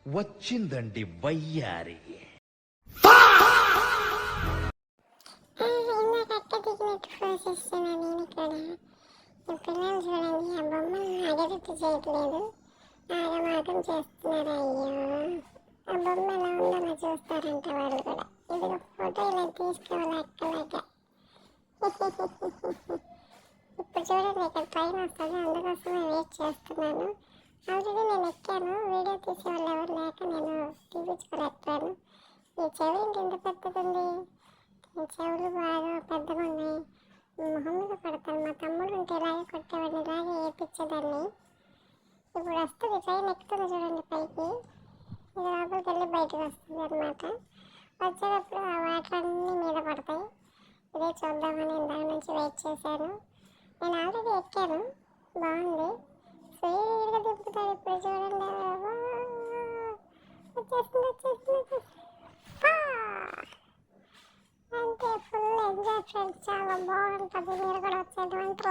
వచ్చిందండి వయ్యారి. ఇందాక దిగినట్టు ఫోర్స్ ఇస్తున్నా నేను ఇక్కడ. ఈ పిల్లలు చూడండి, ఆ బొమ్మలు అగరట్టు చేయట్లేదు, ఆగమాగం చేస్తున్నారు. అయ్యో, ఆ బొమ్మ ఎలా ఉందో చూస్తారంట వాళ్ళు కూడా. ఇది ఒక ఫోటో ఇలా తీసుకోవాలి అక్కలాగా. ఇప్పుడు చూడండి, ఇక్కడ పైన వస్తుంది, అందుకోసమే వెయిట్ చేస్తున్నాను. ఆల్రెడీ నేను ఎక్కాను, వీడియో తీసే వాళ్ళు ఎవరు లేక నేను తీపించుకోలేకపోయాను. ఈ చెవి ఇంక ఎంత పెద్దగుంది, చెవులు బాగా పెద్దగా ఉన్నాయి. మొహం మీద పడతాను. మా తమ్ముడు ఉంటే ఇలాగే కొట్టేవాడిని, ఇలాగే వేయించేదాన్ని. ఇప్పుడు వస్తుంది, ట్రైన్ ఎక్కుతుంది చూడండి పైకి. ఇది లోపలికి వెళ్ళి బయటకు వస్తుంది అనమాట. వచ్చేటప్పుడు ఆ వాటర్ అన్నీ మీద పడతాయి. ఇదే చూద్దామని ఇందాక నుంచి వెయిట్ చేశాను. నేను ఆల్రెడీ ఎక్కాను, బాగుంది. స్పీడ్గా దింపుతాడు. ఇప్పుడు చూడండి, వచ్చేస్తుంది వచ్చేస్తుంది. అంటే ఫుల్ ఎంజాయ్ ఫ్రెండ్స్, చాలా బాగుంటుంది. మీరు కూడా వచ్చేటువంటి